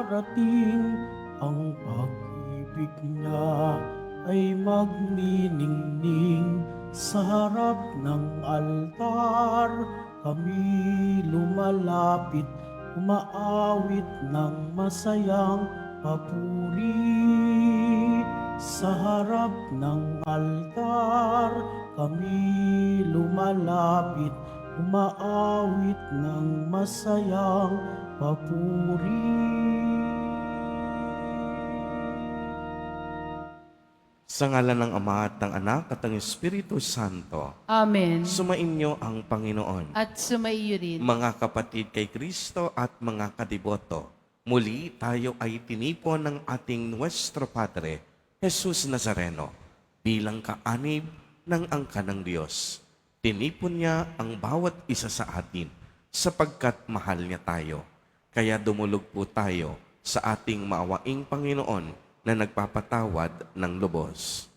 darating, ang pag-ibig niya ay magniningning sa harap ng altar. Kami lumalapit, umaawit ng masayang papuri. Sa harap ng altar, kami lumalapit, umaawit ng masayang papuri. Sa ngalan ng Ama at ng Anak at ng Espiritu Santo, Amen. sumainyo ang Panginoon. At sumaiyo rin. Mga kapatid kay Kristo at mga kadiboto, muli tayo ay tinipon ng ating Nuestro Padre, Jesus Nazareno, bilang kaanib ng angkan ng Diyos. Tinipon niya ang bawat isa sa atin sapagkat mahal niya tayo. Kaya dumulog po tayo sa ating maawaing Panginoon na nagpapatawad ng lubos.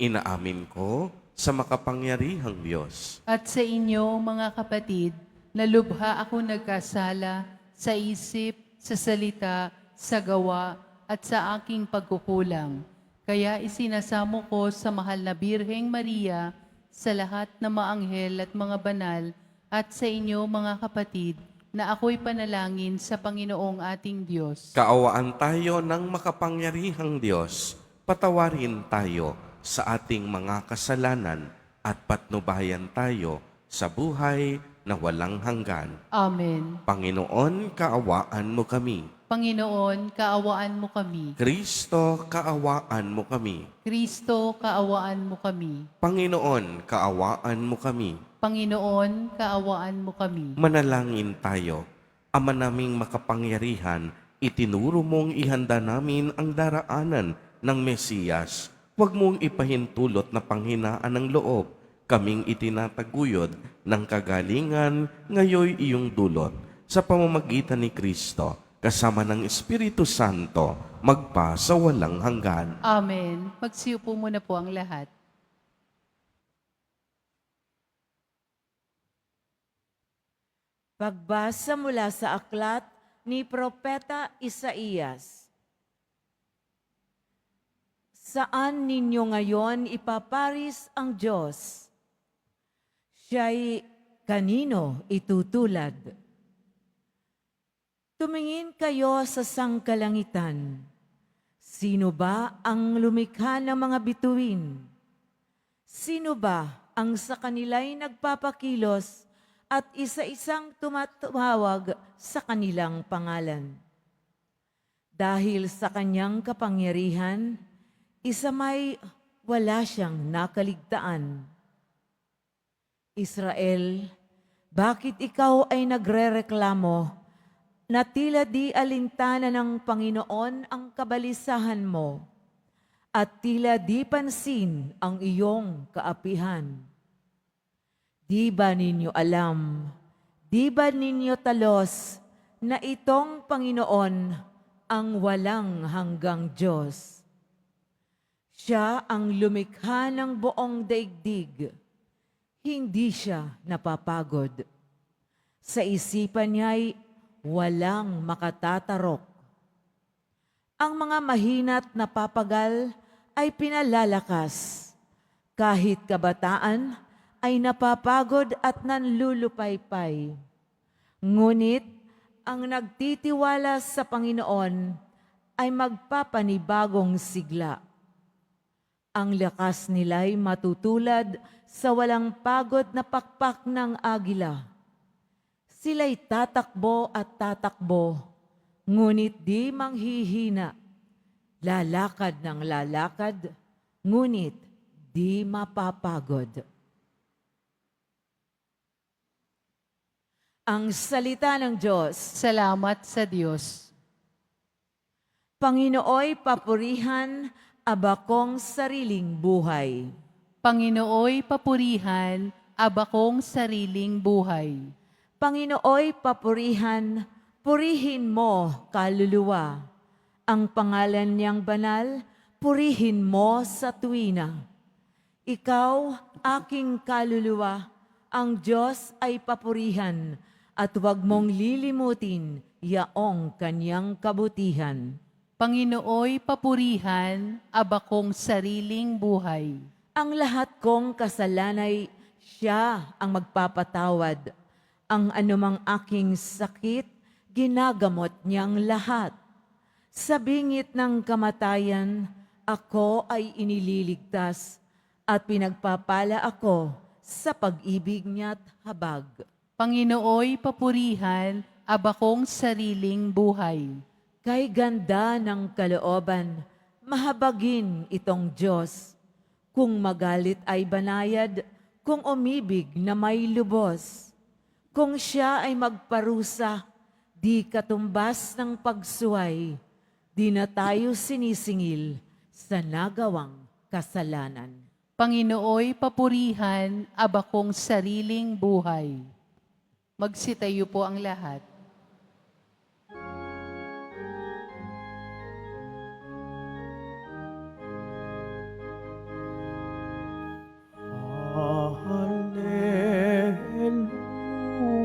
Inaamin ko sa makapangyarihang Diyos At sa inyo, mga kapatid, na lubha ako nagkasala sa isip, sa salita, sa gawa, at sa aking pagkukulang. Kaya isinasamo ko sa mahal na Birheng Maria, sa lahat ng mga anghel at mga banal, at sa inyo, mga kapatid, na ako'y panalangin sa Panginoong ating Diyos. Kaawaan tayo ng makapangyarihang Diyos, patawarin tayo sa ating mga kasalanan at patnubayan tayo sa buhay na walang hanggan. Amen. Panginoon, kaawaan mo kami. Panginoon, kaawaan mo kami. Kristo, kaawaan mo kami. Kristo, kaawaan mo kami. Panginoon, kaawaan mo kami. Panginoon, kaawaan mo kami. Manalangin tayo. Ama naming makapangyarihan, itinuro mong ihanda namin ang daraanan ng Mesiyas. Huwag mong ipahintulot na panghinaan ng loob. Kaming itinataguyod ng kagalingan, ngayoy iyong dulot. Sa pamamagitan ni Kristo, kasama ng Espiritu Santo, magpa sa walang hanggan. Amen. Magsiupo muna po ang lahat. Pagbasa mula sa aklat ni Propeta Isaías. Saan ninyo ngayon ipaparis ang Diyos? Siya'y kanino itutulad? Tumingin kayo sa sangkalangitan. Sino ba ang lumikha ng mga bituin? Sino ba ang sa kanila'y nagpapakilos at isa-isang tumatawag sa kanilang pangalan? Dahil sa kanyang kapangyarihan, isa may wala siyang nakaligtaan. Israel, bakit ikaw ay nagrereklamo na tila di alintana ng Panginoon ang kabalisahan mo at tila di pansin ang iyong kaapihan? Di ba ninyo alam, di ba ninyo talos na itong Panginoon ang walang hanggang Diyos? Siya ang lumikha ng buong daigdig. Hindi siya napapagod. Sa isipan niya'y walang makatatarok. Ang mga mahina't napapagal ay pinalalakas. Kahit kabataan ay napapagod at nanlulupaypay. Ngunit ang nagtitiwala sa Panginoon ay magpapanibagong sigla. Ang lakas nila'y matutulad sa walang pagod na pakpak ng agila. Sila'y tatakbo at tatakbo, ngunit di manghihina. Lalakad ng lalakad, ngunit di mapapagod. Ang salita ng Diyos. Salamat sa Diyos. Panginooy papurihan abakong sariling buhay. Panginooy papurihan, abakong sariling buhay. Panginooy papurihan, purihin mo kaluluwa. Ang pangalan niyang banal, purihin mo sa tuwina. Ikaw, aking kaluluwa, ang Diyos ay papurihan at huwag mong lilimutin yaong kanyang kabutihan. Panginooy papurihan, abakong sariling buhay. Ang lahat kong kasalanay, siya ang magpapatawad. Ang anumang aking sakit, ginagamot niyang lahat. Sa bingit ng kamatayan, ako ay inililigtas at pinagpapala ako sa pag-ibig niya't habag. Panginooy papurihan, abakong sariling buhay. Kay ganda ng kalooban, mahabagin itong Diyos. Kung magalit ay banayad, kung umibig na may lubos. Kung siya ay magparusa, di katumbas ng pagsuway, di na tayo sinisingil sa nagawang kasalanan. Panginooy papurihan, abakong sariling buhay. Magsitayo po ang lahat.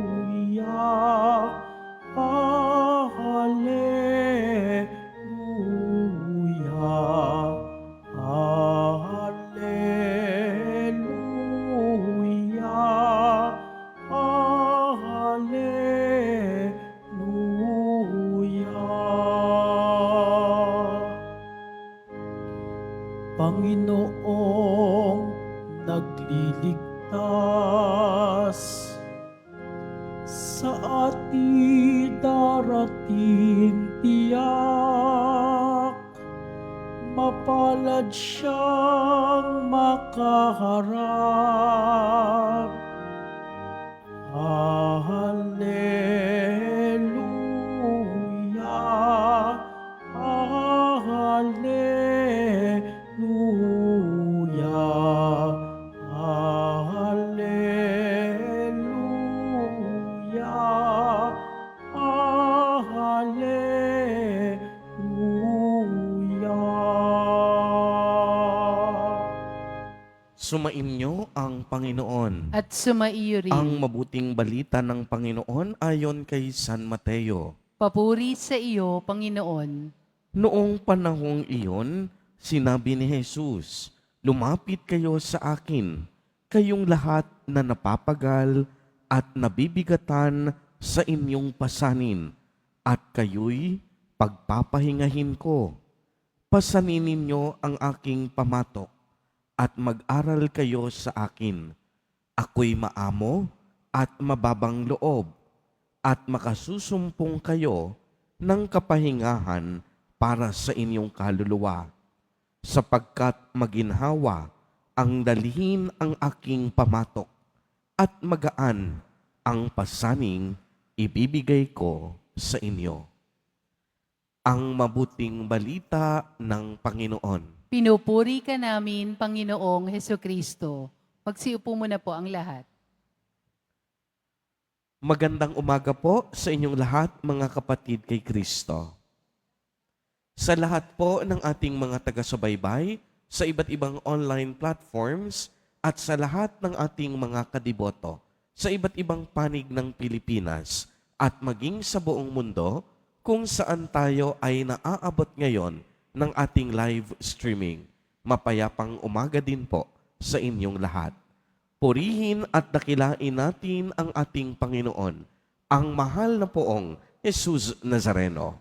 Hallelujah, Hallelujah, Hallelujah, Hallelujah. Panginoong nagliligtas sa ating darating tiyak, mapalad siyang makaharap. Hallelujah, Hallelujah, Hallelujah, Hallelujah. Sumainyo ang Panginoon. At sumaiyo rin. Ang mabuting balita ng Panginoon ayon kay San Mateo. Papuri sa iyo, Panginoon. Noong panahong iyon, sinabi ni Jesus, "Lumapit kayo sa akin, kayong lahat na napapagal at nabibigatan sa inyong pasanin, at kayo'y pagpapahingahin ko. Pasanin ninyo ang aking pamatok, at mag-aral kayo sa akin. Ako'y maamo at mababang loob, at makasusumpong kayo ng kapahingahan para sa inyong kaluluwa, sapagkat maginhawa ang dalhin ang aking pamatok, at magaan ang pasaning ibibigay ko sa inyo." Ang mabuting balita ng Panginoon. Pinupuri ka namin, Panginoong Hesukristo. Magsiupo muna po ang lahat. Magandang umaga po sa inyong lahat, mga kapatid kay Kristo. Sa lahat po ng ating mga taga-subaybay sa iba't ibang online platforms at sa lahat ng ating mga kadiboto sa iba't ibang panig ng Pilipinas at maging sa buong mundo kung saan tayo ay naaabot ngayon ng ating live streaming. Mapayapang umaga din po sa inyong lahat. Purihin at dakilain natin ang ating Panginoon, ang mahal na poong Jesus Nazareno.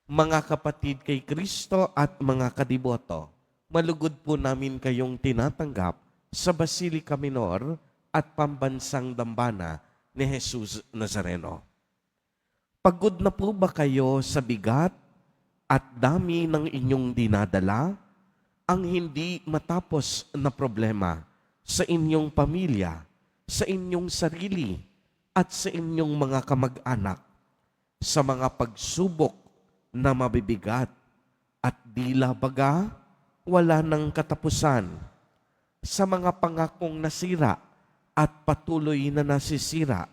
Mga kapatid kay Kristo at mga kadiboto, malugod po namin kayong tinatanggap sa Basilica Minor at Pambansang Dambana ni Jesus Nazareno. Pagod na po ba kayo sa bigat at dami ng inyong dinadala? Ang hindi matapos na problema sa inyong pamilya, sa inyong sarili, at sa inyong mga kamag-anak, sa mga pagsubok na mabibigat at dila baga wala ng katapusan, sa mga pangakong nasira at patuloy na nasisira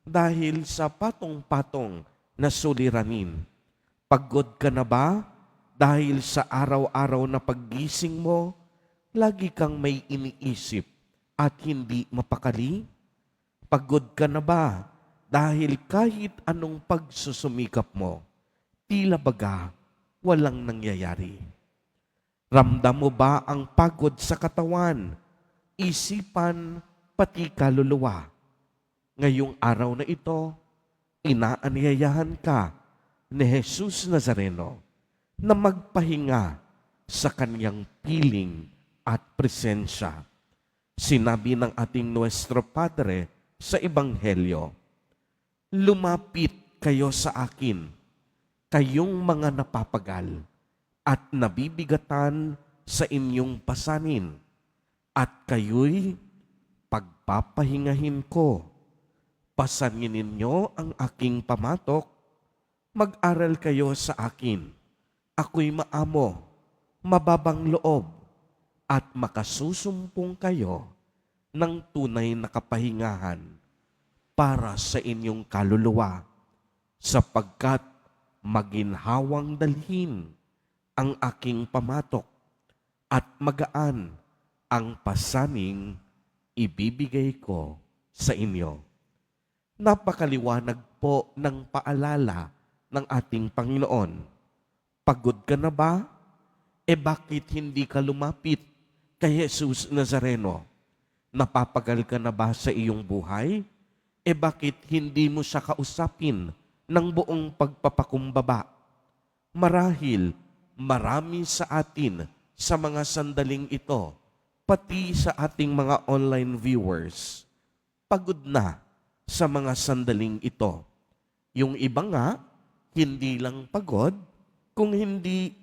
dahil sa patong-patong na suliranin. Pagod ka na ba dahil sa araw-araw na paggising mo, lagi kang may iniisip at hindi mapakali? Pagod ka na ba dahil kahit anong pagsusumikap mo, tila baga walang nangyayari. Ramdam mo ba ang pagod sa katawan, isipan, pati kaluluwa? Ngayong araw na ito, inaanyayahan ka ni Jesus Nazareno na magpahinga sa kanyang piling at presensya. Sinabi ng ating Nuestro Padre sa Ebanghelyo, lumapit kayo sa akin, kayong mga napapagal at nabibigatan sa inyong pasanin, at kayo'y pagpapahingahin ko. Pasanin ninyo ang aking pamatok, mag-aral kayo sa akin. Ako'y maamo, mababang loob, at makasusumpong kayo ng tunay na kapahingahan para sa inyong kaluluwa, sapagkat maginhawang dalhin ang aking pamatok at magaan ang pasaning ibibigay ko sa inyo. Napakaliwanag po ng paalala ng ating Panginoon. Pagod ka na ba? Bakit hindi ka lumapit kay Jesus Nazareno? Napapagal ka na ba sa iyong buhay? Bakit hindi mo siya kausapin ng buong pagpapakumbaba? Marahil marami sa atin sa mga sandaling ito, pati sa ating mga online viewers, pagod na sa mga sandaling ito. Yung iba nga, hindi lang pagod, kung hindi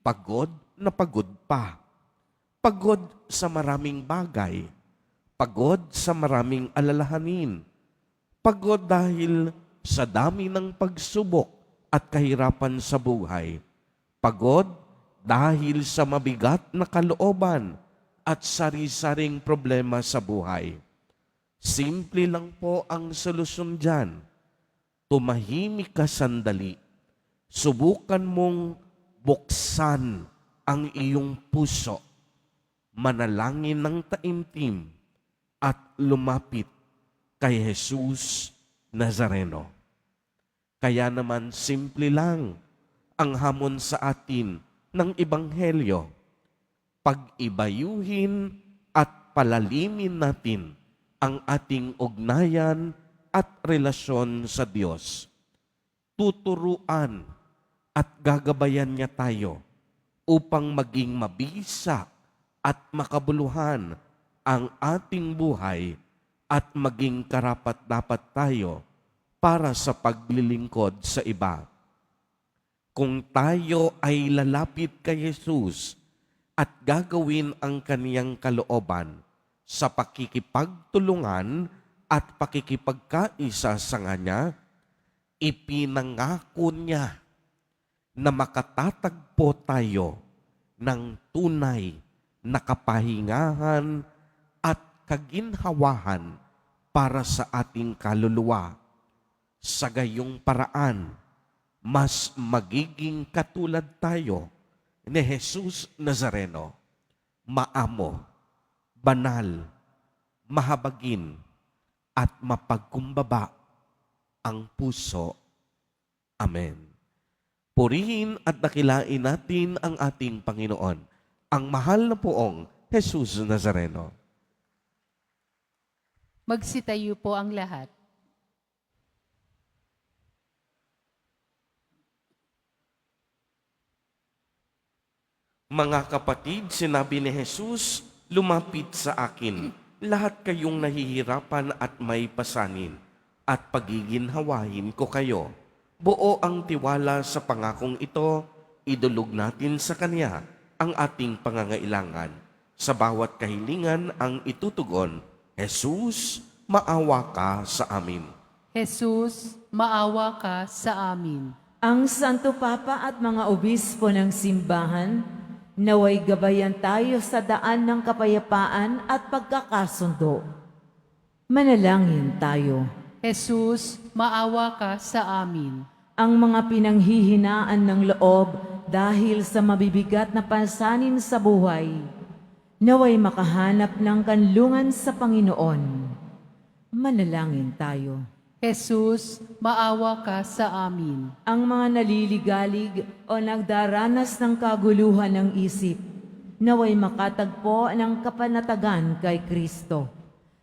pagod na pagod pa. Pagod sa maraming bagay, pagod sa maraming alalahanin, pagod dahil sa dami ng pagsubok at kahirapan sa buhay, pagod dahil sa mabigat na kalooban at sari-saring problema sa buhay. Simple lang po ang solusyon dyan. Tumahimik ka sandali. Subukan mong buksan ang iyong puso. Manalangin ng taimtim at lumapit kay Jesus Nazareno. Kaya naman simple lang ang hamon sa atin ng Ebanghelyo. Pag-ibayuhin at palalimin natin ang ating ugnayan at relasyon sa Diyos. Tuturuan at gagabayan niya tayo upang maging mabisa at makabuluhan ang ating buhay at maging karapat-dapat tayo para sa paglilingkod sa iba. Kung tayo ay lalapit kay Jesus at gagawin ang kaniyang kalooban sa pakikipagtulungan at pakikipagkaisa sa Kanya, ipinangako niya na makatatagpo tayo ng tunay na kapahingahan at kaginhawahan para sa ating kaluluwa. Sa gayong paraan, mas magiging katulad tayo ni Jesus Nazareno, maamo, banal, mahabagin, at mapagkumbaba ang puso. Amen. Purihin at dakilain natin ang ating Panginoon, ang mahal na poong Jesus Nazareno. Magsitayo po ang lahat. Mga kapatid, sinabi ni Jesus, lumapit sa akin, lahat kayong nahihirapan at may pasanin, at pagiginhawahin ko kayo. Buo ang tiwala sa pangakong ito, idulog natin sa Kanya ang ating pangangailangan. Sa bawat kahilingan ang itutugon, Jesus, maawa ka sa amin. Jesus, maawa ka sa amin. Ang Santo Papa at mga obispo ng simbahan, naway gabayan tayo sa daan ng kapayapaan at pagkakasundo. Manalangin tayo. Jesus, maawa ka sa amin. Ang mga pinanghihinaan ng loob dahil sa mabibigat na pansanin sa buhay, naway makahanap ng kanlungan sa Panginoon. Manalangin tayo. Jesus, maawa ka sa amin. Ang mga naliligalig o nagdaranas ng kaguluhan ng isip, naway makatagpo ng kapanatagan kay Kristo.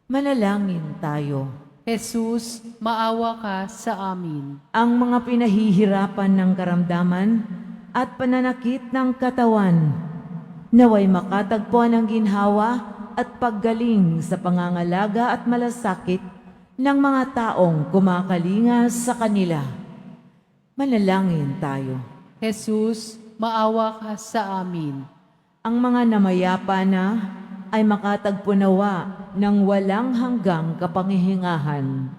Manalangin tayo. Jesus, maawa ka sa amin. Ang mga pinahihirapan ng karamdaman at pananakit ng katawan, naway makatagpo ng ginhawa at paggaling sa pangangalaga at malasakit ng mga taong kumakalinga sa kanila. Manalangin tayo. Jesus, maawa ka sa amin. Ang mga namayapa na ay makatagpo nawa ng walang hanggang kapangihingahan.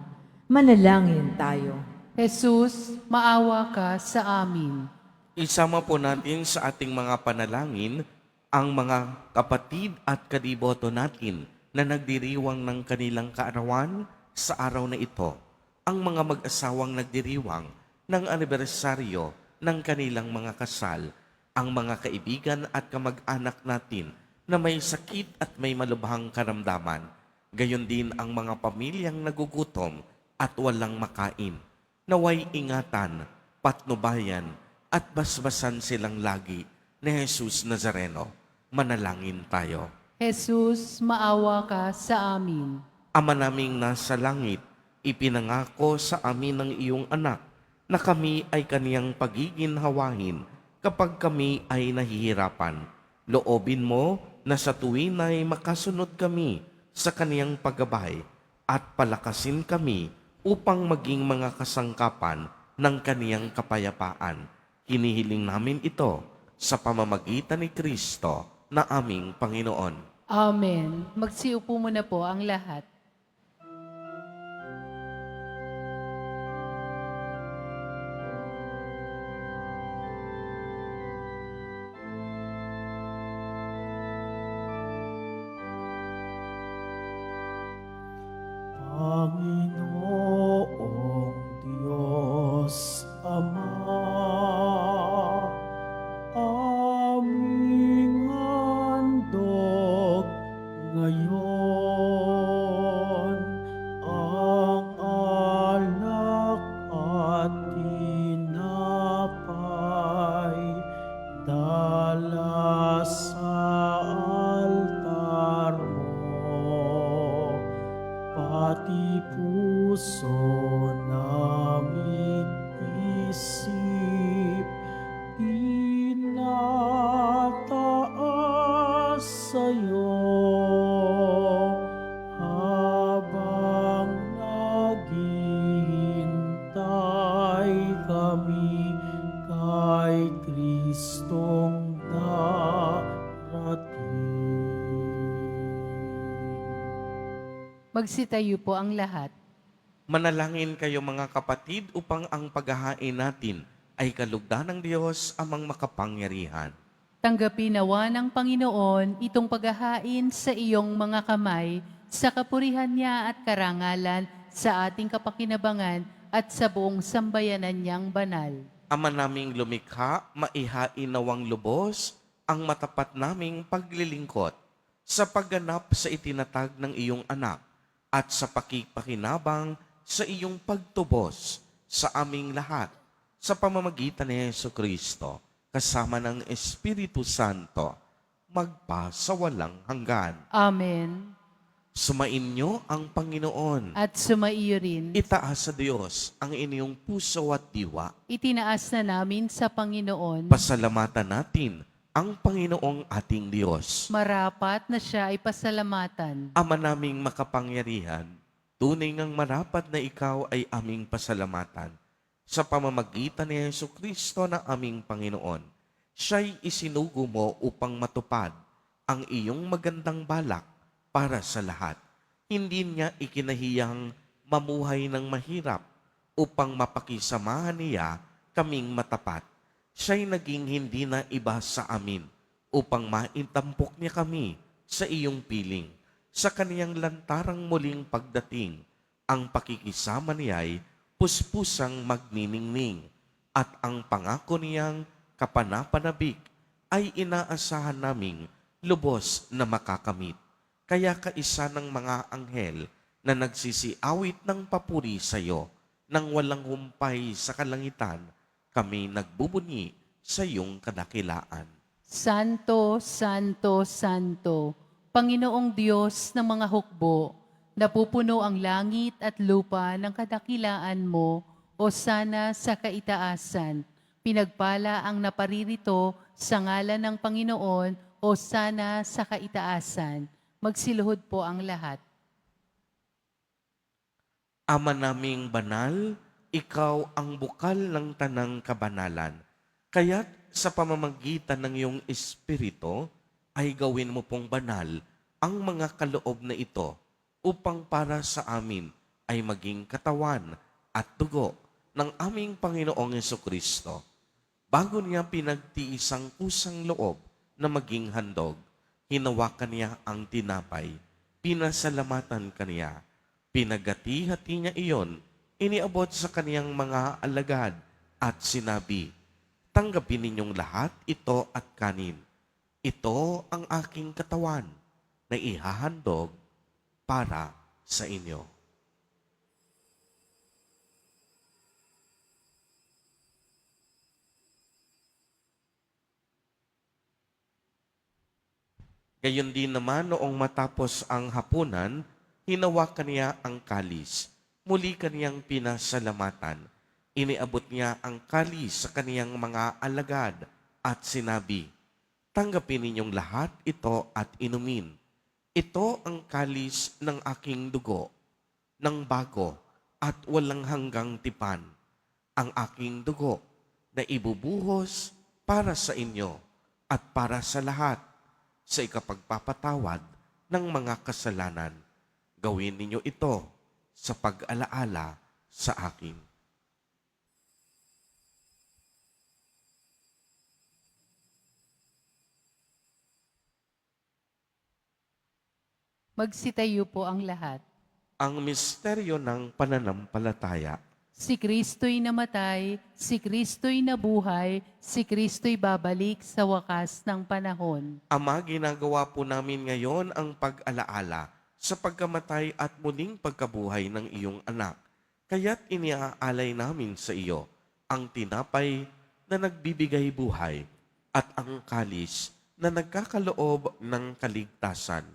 Manalangin tayo. Jesus, maawa ka sa amin. Isama po natin sa ating mga panalangin ang mga kapatid at kadiboto natin na nagdiriwang ng kanilang kaarawan sa araw na ito. Ang mga mag-asawang nagdiriwang ng anibersaryo ng kanilang mga kasal, ang mga kaibigan at kamag-anak natin na may sakit at may malubhang karamdaman, gayon din ang mga pamilyang nagugutom at walang makain. Naway ingatan, patnubayan at basbasan silang lagi ni Jesus Nazareno. Manalangin tayo. Jesus, maawa ka sa amin. Ama naming nasa langit, ipinangako sa amin ng iyong anak na kami ay kaniyang pagiginhawahin kapag kami ay nahihirapan. Loobin mo na sa tuwin ay makasunod kami sa kaniyang paggabay at palakasin kami upang maging mga kasangkapan ng kaniyang kapayapaan. Hinihiling namin ito sa pamamagitan ni Kristo na aming Panginoon. Amen. Magsiupo muna po ang lahat. Panginoong Diyos Ama, aming handog ngayon ang alak at tinapay dala sa altar mo. Pati puso namin isip, inataas sa'yo habang naghihintay kami kay Kristong darating. Magsitayo po ang lahat. Manalangin kayo mga kapatid upang ang paghahain natin ay kalugdan ng Diyos amang makapangyarihan. Tanggapin nawa ng Panginoon itong paghahain sa iyong mga kamay sa kapurihan niya at karangalan sa ating kapakinabangan at sa buong sambayanan niyang banal. Ama naming lumikha, maihain nawang lubos ang matapat naming paglilingkot sa pagganap sa itinatag ng iyong anak at sa pakipakinabang sa iyong pagtubos sa aming lahat sa pamamagitan ni Jesucristo kasama ng Espiritu Santo magpasawalang hanggan. Amen. Sumainyo ang Panginoon. At sumaiyo rin. Itaas sa Diyos ang inyong puso at diwa. Itinaas na namin sa Panginoon. Pasalamatan natin ang Panginoong ating Diyos. Marapat na siya ay pasalamatan. Ama naming makapangyarihan, tunay ngang marapat na ikaw ay aming pasalamatan. Sa pamamagitan ni Jesucristo na aming Panginoon, siya'y isinugo mo upang matupad ang iyong magandang balak para sa lahat. Hindi niya ikinahiyang mamuhay ng mahirap upang mapakisamahan niya kaming matapat. Siya'y naging hindi na iba sa amin upang maitampok niya kami sa iyong piling. Sa kaniyang lantarang muling pagdating, ang pakikisama niya'y puspusang magniningning at ang pangako niyang kapanapanabik ay inaasahan naming lubos na makakamit. Kaya kaisa ng mga anghel na nagsisiawit ng papuri sa iyo, nang walang humpay sa kalangitan, kami nagbubunyi sa iyong kadakilaan. Santo, Santo, Santo, Panginoong Diyos ng mga hukbo, napupuno ang langit at lupa ng kadakilaan mo, o sana sa kaitaasan. Pinagpala ang naparirito sa ngalan ng Panginoon, o sana sa kaitaasan. Magsiluhod po ang lahat. Ama naming banal, ikaw ang bukal ng tanang kabanalan. Kaya't sa pamamagitan ng iyong Espiritu, ay gawin mo pong banal ang mga kaloob na ito upang para sa amin ay maging katawan at dugo ng aming Panginoong Jesucristo. Bago niya pinagtiis ang kusang loob na maging handog, hinawakan niya ang tinapay, pinasalamatan kaniya, pinagati-hati niya iyon, iniabot sa kaniyang mga alagad at sinabi, tanggapin ninyong lahat ito at kanin. Ito ang aking katawan na ihahandog para sa inyo. Gayon din naman noong matapos ang hapunan, hinawakan niya ang kalis. Muli kaniyang pinasalamatan. Iniabot niya ang kalis sa kaniyang mga alagad at sinabi, tanggapin ninyong lahat ito at inumin. Ito ang kalis ng aking dugo, ng bago at walang hanggang tipan. Ang aking dugo na ibubuhos para sa inyo at para sa lahat sa ikapagpapatawad ng mga kasalanan. Gawin ninyo ito sa pag-alaala sa akin. Magsitayo po ang lahat. Ang misteryo ng pananampalataya. Si Kristo'y namatay, si Kristo'y nabuhay, si Kristo'y babalik sa wakas ng panahon. Ama, ginagawa po namin ngayon ang pag-alaala sa pagkamatay at muling pagkabuhay ng iyong anak. Kaya't iniaalay namin sa iyo ang tinapay na nagbibigay buhay at ang kalis na nagkakaloob ng kaligtasan.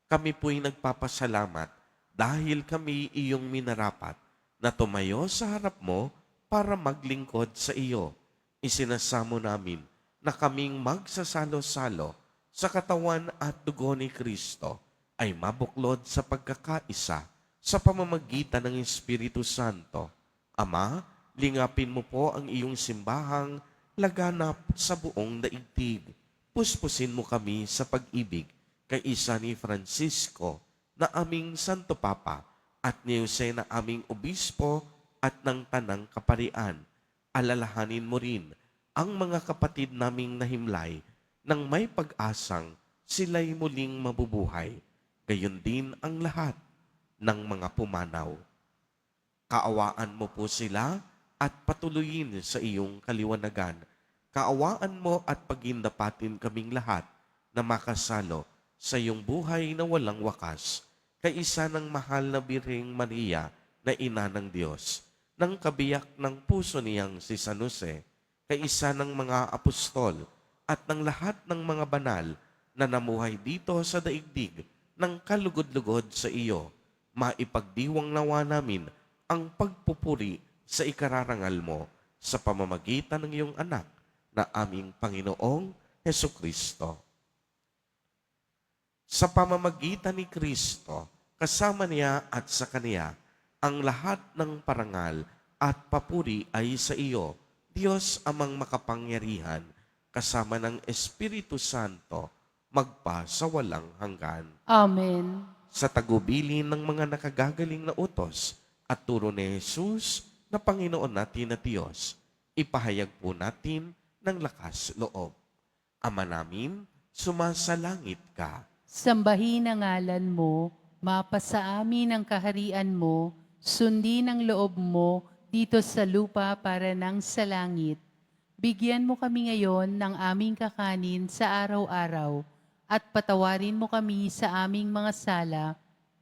Kami po'y nagpapasalamat dahil kami iyong minarapat na tumayo sa harap mo para maglingkod sa iyo. Isinasamo namin na kaming magsasalo-salo sa katawan at dugo ni Kristo ay mabuklod sa pagkakaisa sa pamamagitan ng Espiritu Santo. Ama, lingapin mo po ang iyong simbahang laganap sa buong daigdig. Puspusin mo kami sa pag-ibig kay isa ni Francisco na aming Santo Papa at ni Jose na aming obispo at ng tanang kaparian. Alalahanin mo rin ang mga kapatid naming nahimlay nang may pag-asang sila'y muling mabubuhay. Gayon din ang lahat ng mga pumanaw. Kaawaan mo po sila at patuloyin sa iyong kaliwanagan. Kaawaan mo at pagindapatin kaming lahat na makasalo sa iyong buhay na walang wakas, kaisa ng mahal na Birheng Maria na ina ng Diyos, ng kabiyak ng puso niyang si San Jose, kaisa ng mga apostol at ng lahat ng mga banal na namuhay dito sa daigdig ng kalugod-lugod sa iyo, maipagdiwang nawa namin ang pagpupuri sa ikararangal mo sa pamamagitan ng iyong anak na aming Panginoong Hesukristo. Sa pamamagitan ni Kristo, kasama niya at sa Kaniya, ang lahat ng parangal at papuri ay sa iyo, Diyos amang makapangyarihan, kasama ng Espiritu Santo, magpa sa walang hanggan. Amen. Sa tagubilin ng mga nakagagaling na utos at turo ni Jesus na Panginoon natin at Diyos, ipahayag po natin ng lakas loob. Ama namin, sumasalangit ka. Sambahin ang ngalan mo, mapasa amin ang kaharian mo, sundin ang loob mo dito sa lupa para nang sa langit. Bigyan mo kami ngayon ng aming kakanin sa araw-araw at patawarin mo kami sa aming mga sala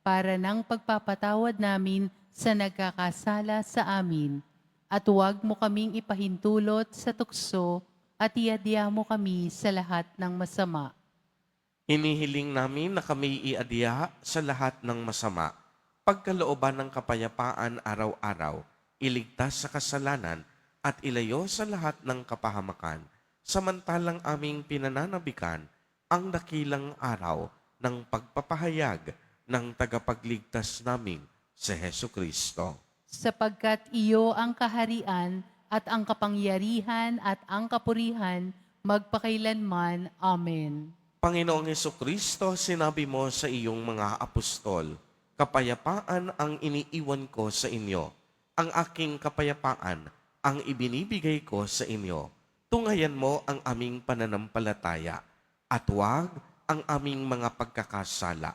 para ng pagpapatawad namin sa nagkakasala sa amin. At huwag mo kaming ipahintulot sa tukso at iadya mo kami sa lahat ng masama. Hinihiling namin na kami iadya sa lahat ng masama, pagkalooban ng kapayapaan araw-araw, iligtas sa kasalanan at ilayo sa lahat ng kapahamakan, samantalang aming pinananabikan ang dakilang araw ng pagpapahayag ng tagapagligtas naming si Hesu Kristo. Sapagkat iyo ang kaharian at ang kapangyarihan at ang kapurihan magpakailanman. Amen. Panginoong Hesu Kristo, sinabi mo sa iyong mga apostol, kapayapaan ang iniiwan ko sa inyo. Ang aking kapayapaan ang ibinibigay ko sa inyo. Tunghayan mo ang aming pananampalataya at huwag ang aming mga pagkakasala.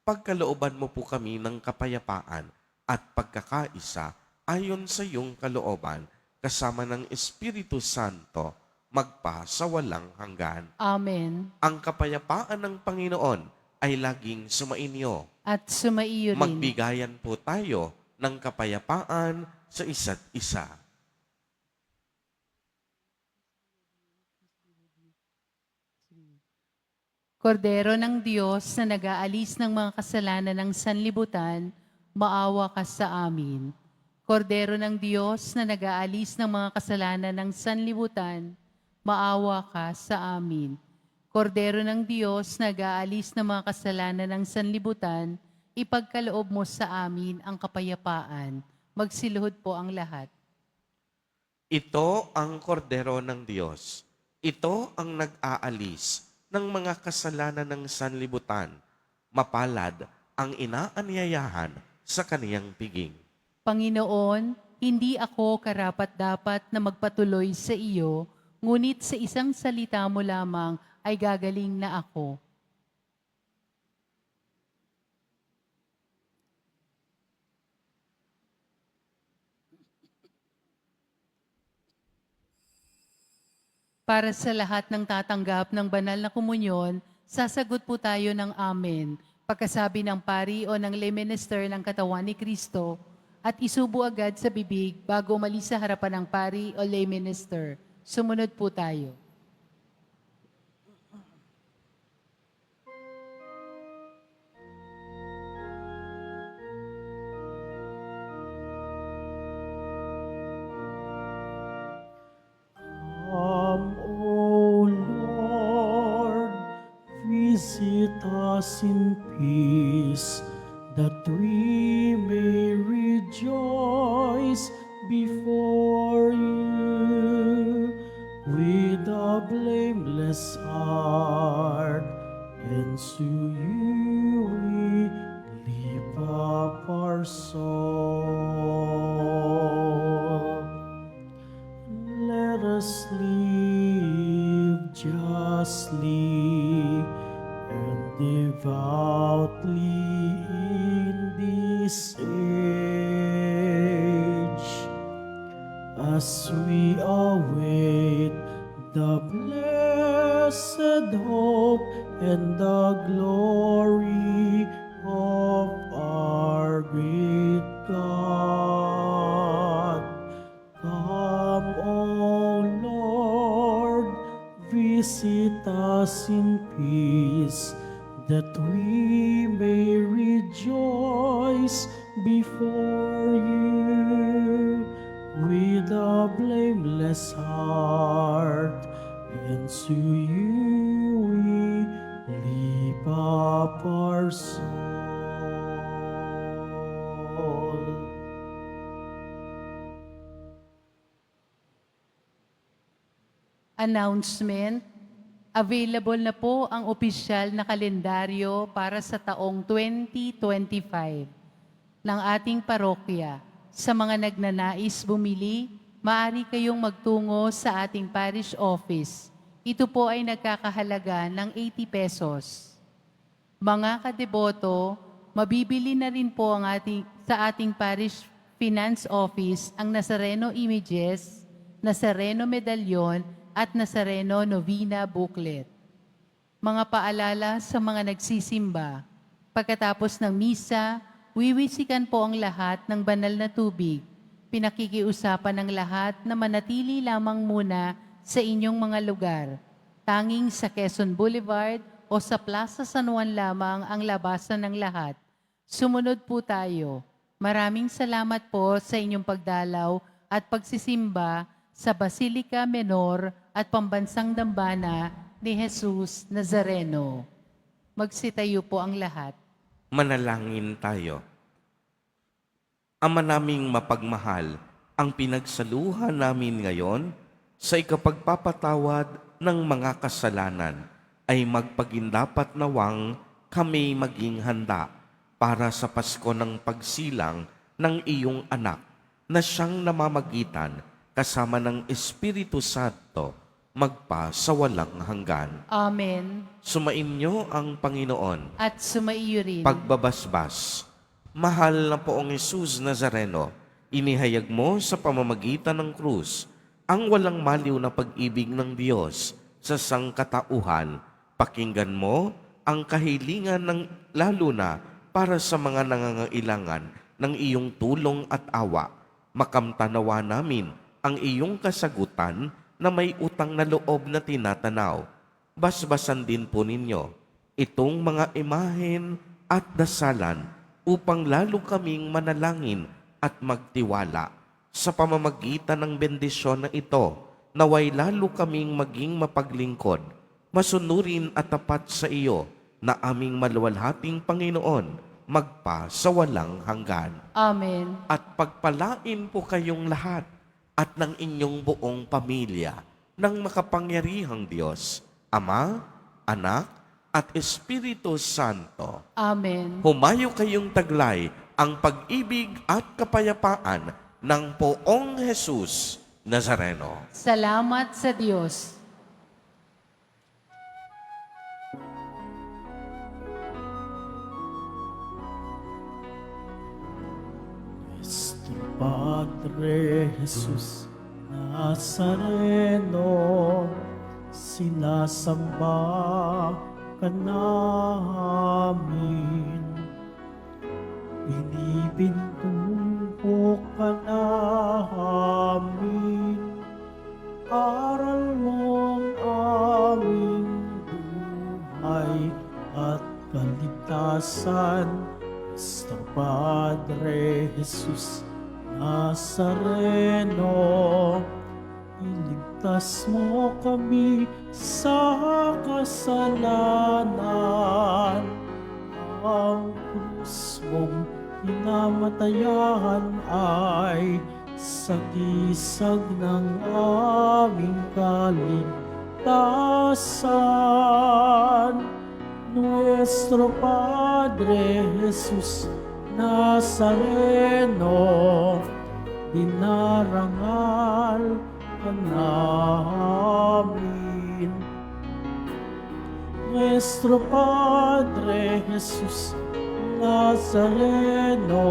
Pagkalooban mo po kami ng kapayapaan at pagkakaisa ayon sa iyong kalooban kasama ng Espiritu Santo magpa sa walang hanggan. Amen. Ang kapayapaan ng Panginoon ay laging sumainyo. At sumaiyo rin. Magbigayan po tayo ng kapayapaan sa isa't isa. Kordero ng Diyos na nag-aalis ng mga kasalanan ng sanlibutan, maawa ka sa amin. Kordero ng Diyos na nag-aalis ng mga kasalanan ng sanlibutan, maawa ka sa amin. Kordero ng Diyos na nag-aalis ng mga kasalanan ng sanlibutan, ipagkaloob mo sa amin ang kapayapaan. Magsiluhod po ang lahat. Ito ang kordero ng Diyos. Ito ang nag-aalis ng mga kasalanan ng sanlibutan. Mapalad ang inaanyayahan sa kaniyang piging. Panginoon, hindi ako karapat-dapat na magpatuloy sa iyo, ngunit sa isang salita mo lamang ay gagaling na ako. Para sa lahat ng tatanggap ng banal na komunyon, sasagot po tayo ng Amen. Pagkasabi ng pari o ng lay minister ng katawan ni Kristo, at isubo agad sa bibig bago umalis sa harapan ng pari o lay minister. Sumunod po tayo. Come, O Lord, visit us in peace, that we may rejoice before you with a blameless heart, and to you we lift up our soul. Let us live justly and devoutly in this age, as we await the blessed hope and the glory of our great God. Come, O Lord, visit us in peace, that we may rejoice before you with a blameless heart, and to you we lift up our soul. Announcement. Available na po ang opisyal na kalendaryo para sa taong 2025 ng ating parokya. Sa mga nagnanais bumili, maaari kayong magtungo sa ating parish office. Ito po ay nagkakahalaga ng 80 pesos. Mga kadeboto, mabibili na rin po sa ating parish finance office ang Nazareno images, Nazareno medalyon, at Nazareno Novena booklet. Mga paalala sa mga nagsisimba, Pagkatapos ng misa, wiwisikan po ang lahat ng banal na tubig. Pinakikiusapan ng lahat na manatili lamang muna sa inyong mga lugar. Tanging sa Quezon Boulevard o sa Plaza San Juan lamang ang labasan ng lahat. Sumunod po tayo. Maraming salamat po sa inyong pagdalaw at pagsisimba sa Basilica Menor at Pambansang Dambana ni Jesus Nazareno. Magsitayo po ang lahat. Manalangin tayo. Ama naming mapagmahal, ang pinagsaluhan namin ngayon sa ikapagpapatawad ng mga kasalanan ay magpagindapat nawang kami maging handa para sa Pasko ng pagsilang ng iyong anak na siyang namamagitan kasama ng Espiritu Santo magpa sa walang hanggan. Amen. Sumainyo ang Panginoon. At sumaiyo rin. Pagbabasbas. Mahal na poong Jesus Nazareno, inihayag mo sa pamamagitan ng krus ang walang maliw na pag-ibig ng Diyos sa sangkatauhan. Pakinggan mo ang kahilingan ng lalo na para sa mga nangangailangan ng iyong tulong at awa. Makamtanawa namin ang iyong kasagutan na may utang na loob na tinatanaw. Basbasan din po ninyo itong mga imahen at dasalan upang lalo kaming manalangin at magtiwala. Sa pamamagitan ng bendisyon na ito, naway lalo kaming maging mapaglingkod, masunurin at tapat sa iyo na aming maluwalhating Panginoon, magpa sa walang hanggan. Amen. At pagpalain po kayong lahat at ng inyong buong pamilya ng makapangyarihang Diyos, Ama, Anak, at Espiritu Santo. Amen. Humayo kayong taglay ang pag-ibig at kapayapaan ng poong Jesus Nazareno. Salamat sa Diyos. Nuestro Padre Jesus Nazareno, sinasamba ka namin, binibintuho ka namin, aral mong aming buhay at kaligtasan. Nuestro Padre Jesus Nazareno, iligtas mo kami sa kasalanan. Ang krus mong pinamatayan ay sagisag ng aming kaligtasan. Nuestro Padre Jesus Nazareno, dinarangal ka namin. Nuestro Padre Jesus Nazareno,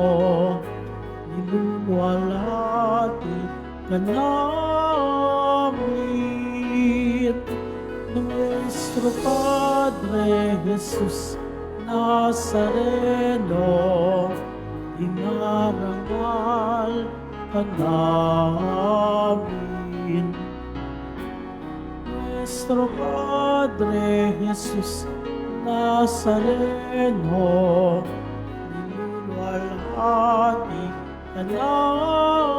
niluluwalhati ka namin. Nuestro Padre Jesus Nazareno, dinarangal ka namin. Nuestro Padre Jesus Nazareno, niluluwalhati ka namin.